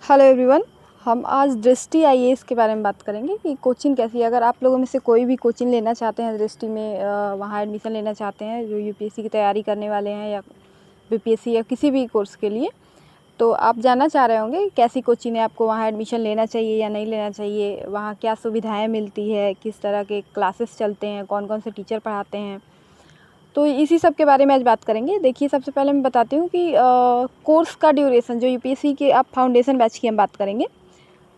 Hello everyone. हम आज दृष्टि आईएएस के बारे में बात करेंगे कि कोचिंग कैसी है। अगर आप लोगों में से कोई भी कोचिंग लेना चाहते हैं दृष्टि में, वहाँ एडमिशन लेना चाहते हैं, जो यूपीएससी की तैयारी करने वाले हैं या बीपीएससी या किसी भी कोर्स के लिए, तो आप जानना चाह रहे होंगे कि कैसी कोचिंग है, आपको वहाँ एडमिशन लेना चाहिए या नहीं लेना चाहिए, वहाँ क्या सुविधाएँ मिलती है, किस तरह के क्लासेस चलते हैं, कौन कौन से टीचर पढ़ाते हैं। तो इसी सब के बारे में आज बात करेंगे। देखिए, सबसे पहले मैं बताती हूँ कि कोर्स का ड्यूरेशन, जो यूपीएससी के आप फाउंडेशन बैच की हम बात करेंगे,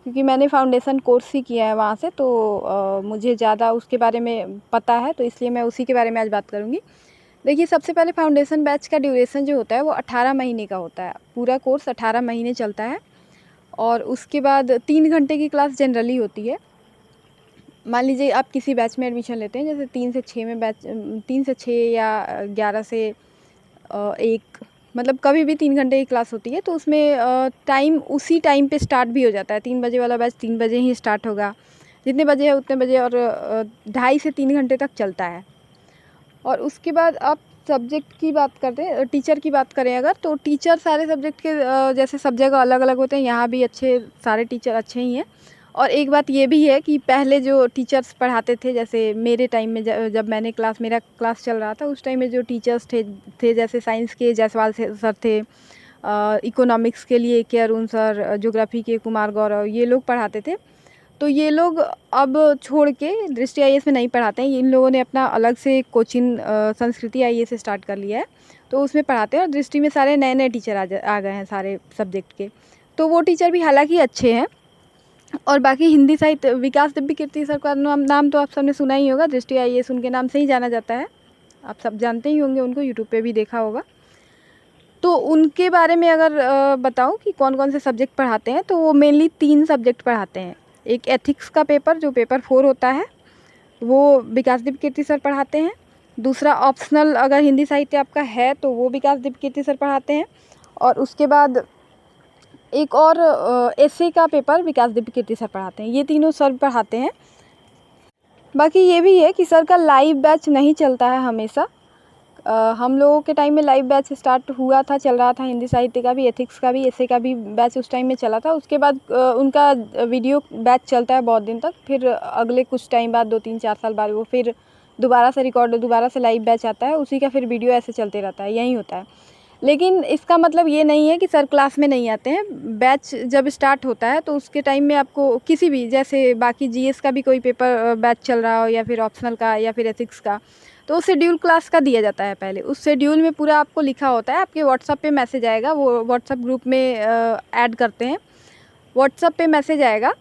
क्योंकि मैंने फाउंडेशन कोर्स ही किया है वहाँ से, तो मुझे ज़्यादा उसके बारे में पता है, तो इसलिए मैं उसी के बारे में आज बात करूँगी। देखिए, सबसे पहले फाउंडेशन बैच का ड्यूरेशन जो होता है वो 18 महीने का होता है। पूरा कोर्स 18 महीने चलता है और उसके बाद 3 घंटे की क्लास जनरली होती है। मान लीजिए आप किसी बैच में एडमिशन लेते हैं, जैसे 3 से 6 में बैच, 3 से 6 या 11 से 1, मतलब कभी भी 3 घंटे की क्लास होती है, तो उसमें टाइम उसी टाइम पे स्टार्ट भी हो जाता है। 3 बजे वाला बैच 3 बजे ही स्टार्ट होगा, जितने बजे है उतने बजे, और 2.5 से 3 घंटे तक चलता है। और उसके बाद आप सब्जेक्ट की बात करते हैं, टीचर की बात करें अगर, तो टीचर सारे सब्जेक्ट के जैसे सब जगह अलग अलग होते हैं, यहाँ भी सारे टीचर अच्छे ही हैं। और एक बात ये भी है कि पहले जो टीचर्स पढ़ाते थे, जैसे मेरे टाइम में जब मेरा क्लास चल रहा था, उस टाइम में जो टीचर्स थे जैसे साइंस के जायसवाल सर थे, इकोनॉमिक्स के लिए के अरुण सर, ज्योग्राफी के कुमार गौरव, ये लोग पढ़ाते थे। तो ये लोग अब छोड़ के दृष्टि आईएएस में नहीं पढ़ाते हैं। इन लोगों ने अपना अलग से कोचिंग संस्कृति आईएएस स्टार्ट कर लिया है, तो उसमें पढ़ाते हैं। और दृष्टि में सारे नए नए टीचर आ गए हैं सारे सब्जेक्ट के, तो वो टीचर भी हालांकि अच्छे हैं। और बाकी हिंदी साहित्य विकास दिव्य कीर्ति सर का नाम तो आप सबने सुना ही होगा, दृष्टि आईएएस उनके नाम से ही जाना जाता है, आप सब जानते ही होंगे, उनको यूट्यूब पे भी देखा होगा। तो उनके बारे में अगर बताऊं कि कौन कौन से सब्जेक्ट पढ़ाते हैं, तो वो मेनली 3 सब्जेक्ट पढ़ाते हैं। एक एथिक्स का पेपर, जो पेपर 4 होता है, वो विकास दिव्य कीर्ति सर पढ़ाते हैं। दूसरा ऑप्शनल अगर हिंदी साहित्य आपका है तो वो विकास दिव्य कीर्ति सर पढ़ाते हैं। और उसके बाद एक और एसए का पेपर विकास दिव्य कीर्ति सर पढ़ाते हैं। ये तीनों सर पढ़ाते हैं। बाकी ये भी है कि सर का लाइव बैच नहीं चलता है हमेशा। हम लोगों के टाइम में लाइव बैच स्टार्ट हुआ था, चल रहा था, हिंदी साहित्य का भी, एथिक्स का भी, एसए का भी बैच उस टाइम में चला था। उसके बाद उनका वीडियो बैच चलता है बहुत दिन तक, फिर अगले कुछ टाइम बाद 2-3-4 साल बाद वो फिर दोबारा से लाइव बैच आता है, उसी का फिर वीडियो ऐसे चलते रहता है, यही होता है। लेकिन इसका मतलब ये नहीं है कि सर क्लास में नहीं आते हैं। बैच जब स्टार्ट होता है तो उसके टाइम में आपको किसी भी, जैसे बाकी जीएस का भी कोई पेपर बैच चल रहा हो, या फिर ऑप्शनल का, या फिर एथिक्स का, तो शेड्यूल क्लास का दिया जाता है पहले। उस शेड्यूल में पूरा आपको लिखा होता है, आपके व्हाट्सएप पे मैसेज आएगा, वो व्हाट्सएप ग्रुप में ऐड करते हैं, व्हाट्सएप पे मैसेज आएगा,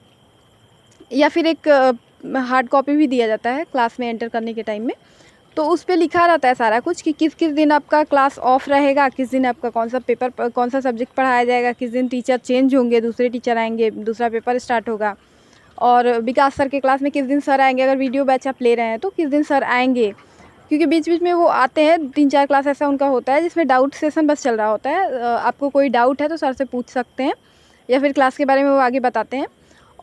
या फिर एक हार्ड कॉपी भी दिया जाता है क्लास में एंटर करने के टाइम में। तो उस पर लिखा रहता है सारा कुछ कि किस किस दिन आपका क्लास ऑफ रहेगा, किस दिन आपका कौन सा पेपर, कौन सा सब्जेक्ट पढ़ाया जाएगा, किस दिन टीचर चेंज होंगे, दूसरे टीचर आएंगे, दूसरा पेपर स्टार्ट होगा, और विकास सर के क्लास में किस दिन सर आएंगे, अगर वीडियो बैच आप ले रहे हैं तो किस दिन सर आएंगे, क्योंकि बीच बीच में वो आते हैं। 3-4 क्लास ऐसा उनका होता है जिसमें डाउट सेशन बस चल रहा होता है। आपको कोई डाउट है तो सर से पूछ सकते हैं, या फिर क्लास के बारे में वो आगे बताते हैं।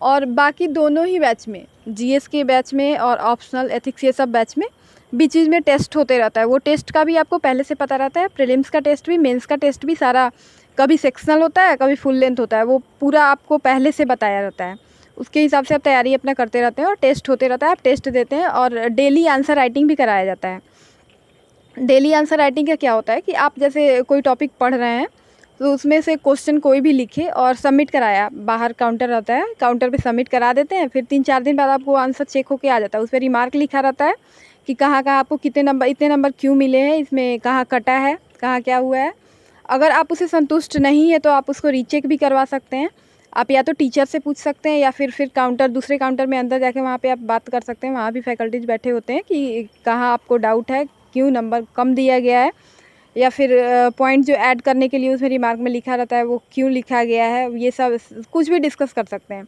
और बाकी दोनों ही बैच में, जीएस के बैच में और ऑप्शनल एथिक्स, ये सब बैच में बीच बीच में टेस्ट होते रहता है। वो टेस्ट का भी आपको पहले से पता रहता है, प्रीलिम्स का टेस्ट भी, मेंस का टेस्ट भी, सारा कभी सेक्शनल होता है, कभी फुल लेंथ होता है, वो पूरा आपको पहले से बताया रहता है। उसके हिसाब से आप तैयारी अपना करते रहते हैं और टेस्ट होते रहता है, आप टेस्ट देते हैं। और डेली आंसर राइटिंग भी कराया जाता है। डेली आंसर राइटिंग का क्या होता है कि आप जैसे कोई टॉपिक पढ़ रहे हैं, तो उसमें से क्वेश्चन कोई भी लिखे और सबमिट कराया, बाहर काउंटर रहता है, काउंटर पे सबमिट करा देते हैं। फिर 3-4 दिन बाद आपको आंसर चेक होके आ जाता है, उस पर रिमार्क लिखा रहता है कि कहाँ कहाँ आपको कितने नंबर, इतने नंबर क्यों मिले हैं, इसमें कहाँ कटा है, कहाँ क्या हुआ है। अगर आप उसे संतुष्ट नहीं है तो आप उसको रीचेक भी करवा सकते हैं। आप या तो टीचर से पूछ सकते हैं, या फिर दूसरे काउंटर में अंदर जाके वहाँ पे आप बात कर सकते हैं। वहाँ भी फैकल्टीज बैठे होते हैं कि कहाँ आपको डाउट है, क्यों नंबर कम दिया गया है, या फिर पॉइंट जो ऐड करने के लिए उसमें रिमार्क में लिखा रहता है वो क्यों लिखा गया है, ये सब कुछ भी डिस्कस कर सकते हैं।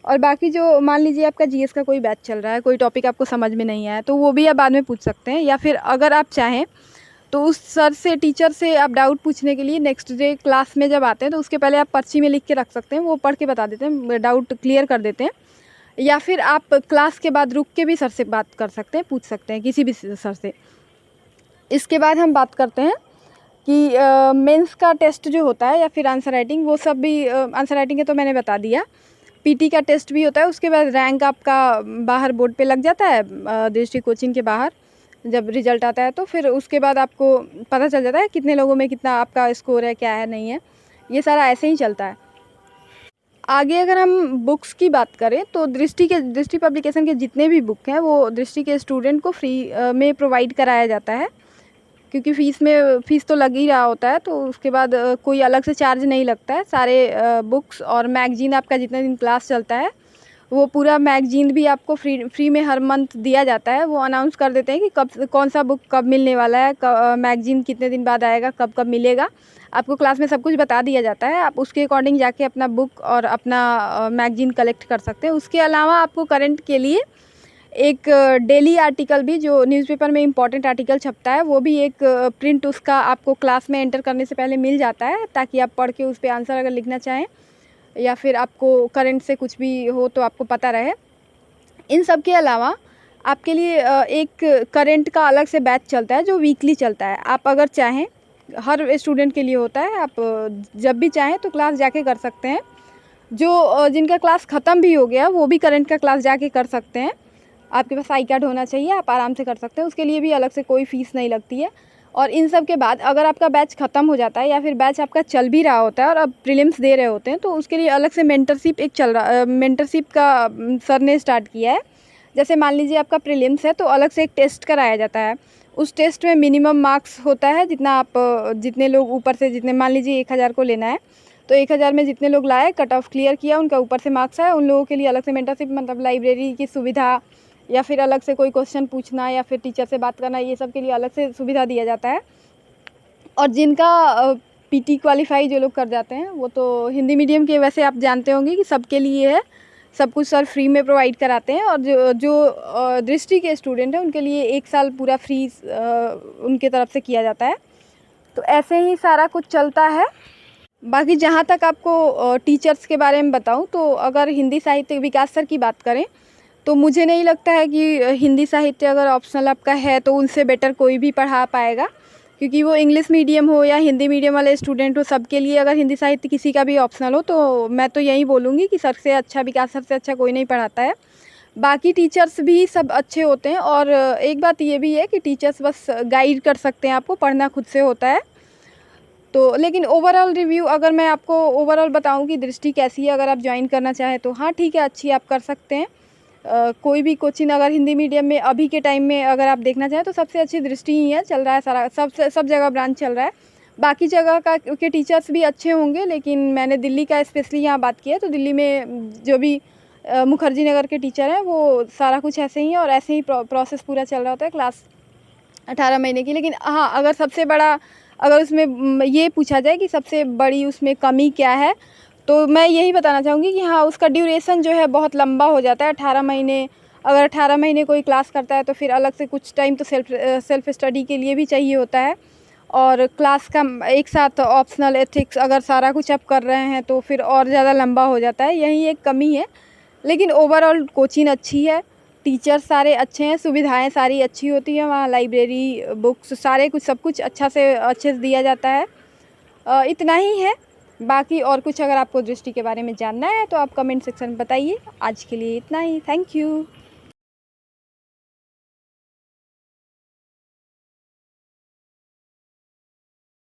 और बाकी जो मान लीजिए आपका जीएस का कोई बैच चल रहा है, कोई टॉपिक आपको समझ में नहीं आया, तो वो भी आप बाद में पूछ सकते हैं। या फिर अगर आप चाहें तो उस सर से, टीचर से आप डाउट पूछने के लिए नेक्स्ट डे क्लास में जब आते हैं तो उसके पहले आप पर्ची में लिख के रख सकते हैं, वो पढ़ के बता देते हैं, डाउट क्लियर कर देते हैं। या फिर आप क्लास के बाद रुक के भी सर से बात कर सकते हैं, पूछ सकते हैं किसी भी सर से। इसके बाद हम बात करते हैं कि मेंस का टेस्ट जो होता है या फिर आंसर राइटिंग, वो सब भी आंसर राइटिंग है तो मैंने बता दिया। पीटी का टेस्ट भी होता है, उसके बाद रैंक आपका बाहर बोर्ड पे लग जाता है, दृष्टि कोचिंग के बाहर जब रिजल्ट आता है तो फिर उसके बाद आपको पता चल जाता है कितने लोगों में कितना आपका स्कोर है, क्या है, नहीं है। ये सारा ऐसे ही चलता है। आगे अगर हम बुक्स की बात करें तो दृष्टि पब्लिकेशन के जितने भी बुक हैं वो दृष्टि के स्टूडेंट को फ्री में प्रोवाइड कराया जाता है, क्योंकि फ़ीस तो लग ही रहा होता है, तो उसके बाद कोई अलग से चार्ज नहीं लगता है। सारे बुक्स और मैगज़ीन आपका जितने दिन क्लास चलता है वो पूरा मैगज़ीन भी आपको फ्री में हर मंथ दिया जाता है। वो अनाउंस कर देते हैं कि कब कौन सा बुक कब मिलने वाला है, मैगज़ीन कितने दिन बाद आएगा, कब कब मिलेगा। आपको क्लास में सब कुछ बता दिया जाता है। आप उसके अकॉर्डिंग जाके अपना बुक और अपना मैगज़ीन कलेक्ट कर सकते हैं। उसके अलावा आपको करंट के लिए एक डेली आर्टिकल भी, जो न्यूज़पेपर में इम्पॉर्टेंट आर्टिकल छपता है, वो भी एक प्रिंट उसका आपको क्लास में एंटर करने से पहले मिल जाता है, ताकि आप पढ़ के उस पे आंसर अगर लिखना चाहें या फिर आपको करंट से कुछ भी हो तो आपको पता रहे। इन सब के अलावा आपके लिए एक करंट का अलग से बैच चलता है जो वीकली चलता है। आप अगर चाहें, हर स्टूडेंट के लिए होता है, आप जब भी चाहें तो क्लास जाके कर सकते हैं। जो जिनका क्लास ख़त्म भी हो गया वो भी करंट का क्लास जाके कर सकते हैं। आपके पास आई कार्ड होना चाहिए, आप आराम से कर सकते हैं, उसके लिए भी अलग से कोई फ़ीस नहीं लगती है। और इन सब के बाद अगर आपका बैच ख़त्म हो जाता है या फिर बैच आपका चल भी रहा होता है और अब प्रीलिम्स दे रहे होते हैं, तो उसके लिए अलग से मेंटरशिप एक चल रहा, मेंटरशिप का सर ने स्टार्ट किया है। जैसे मान लीजिए आपका प्रीलिम्स है तो अलग से एक टेस्ट कराया जाता है। उस टेस्ट में मिनिमम मार्क्स होता है, जितना आप जितने लोग ऊपर से, जितने मान लीजिए 1000 को लेना है तो 1000 में जितने लोग लाए, कट ऑफ क्लियर किया, उनका ऊपर से मार्क्स आया, उन लोगों के लिए अलग से मेंटरशिप, मतलब लाइब्रेरी की सुविधा या फिर अलग से कोई क्वेश्चन पूछना या फिर टीचर से बात करना, ये सब के लिए अलग से सुविधा दिया जाता है। और जिनका पीटी क्वालिफाई जो लोग कर जाते हैं वो तो हिंदी मीडियम के, वैसे आप जानते होंगे कि सबके लिए है, सब कुछ सर फ्री में प्रोवाइड कराते हैं। और जो दृष्टि के स्टूडेंट हैं उनके लिए 1 साल पूरा फ्री उनके तरफ से किया जाता है। तो ऐसे ही सारा कुछ चलता है। बाकी जहाँ तक आपको टीचर्स के बारे में बताऊँ तो अगर हिंदी साहित्य विकास सर की बात करें तो मुझे नहीं लगता है कि हिंदी साहित्य अगर ऑप्शनल आपका है तो उनसे बेटर कोई भी पढ़ा पाएगा, क्योंकि वो इंग्लिश मीडियम हो या हिंदी मीडियम वाले स्टूडेंट हो, सबके लिए अगर हिंदी साहित्य किसी का भी ऑप्शनल हो तो मैं तो यही बोलूँगी कि सर से अच्छा, विकास सर से अच्छा कोई नहीं पढ़ाता है। बाकी टीचर्स भी सब अच्छे होते हैं। और एक बात ये भी है कि टीचर्स बस गाइड कर सकते हैं, आपको पढ़ना खुद से होता है। तो लेकिन ओवरऑल रिव्यू अगर मैं आपको ओवरऑल बताऊं कि दृष्टि कैसी है, अगर आप ज्वाइन करना चाहें तो हाँ ठीक है, अच्छी आप कर सकते हैं। कोई भी कोचिंग अगर हिंदी मीडियम में अभी के टाइम में अगर आप देखना चाहें तो सबसे अच्छी दृष्टि ही है, चल रहा है सारा, सब जगह ब्रांच चल रहा है। बाकी जगह का के टीचर्स भी अच्छे होंगे, लेकिन मैंने दिल्ली का स्पेशली यहाँ बात की है, तो दिल्ली में जो भी मुखर्जी नगर के टीचर हैं वो सारा कुछ ऐसे ही है और ऐसे ही प्रोसेस पूरा चल रहा होता है, क्लास 18 महीने की। लेकिन हाँ, अगर सबसे बड़ा, अगर उसमें ये पूछा जाए कि सबसे बड़ी उसमें कमी क्या है, तो मैं यही बताना चाहूँगी कि हाँ, उसका ड्यूरेशन जो है बहुत लंबा हो जाता है, 18 महीने। अगर 18 महीने कोई क्लास करता है तो फिर अलग से कुछ टाइम तो सेल्फ स्टडी के लिए भी चाहिए होता है। और क्लास का एक साथ ऑप्शनल एथिक्स अगर सारा कुछ आप कर रहे हैं तो फिर और ज़्यादा लंबा हो जाता है, यही एक कमी है। लेकिन ओवरऑल कोचिंग अच्छी है, टीचर सारे अच्छे हैं, सुविधाएं सारी अच्छी होती हैं वहाँ, लाइब्रेरी, बुक्स, सारे कुछ, सब कुछ अच्छे से दिया जाता है। इतना ही है। बाकी और कुछ अगर आपको दृष्टि के बारे में जानना है तो आप कमेंट सेक्शन में बताइए। आज के लिए इतना ही, थैंक यू।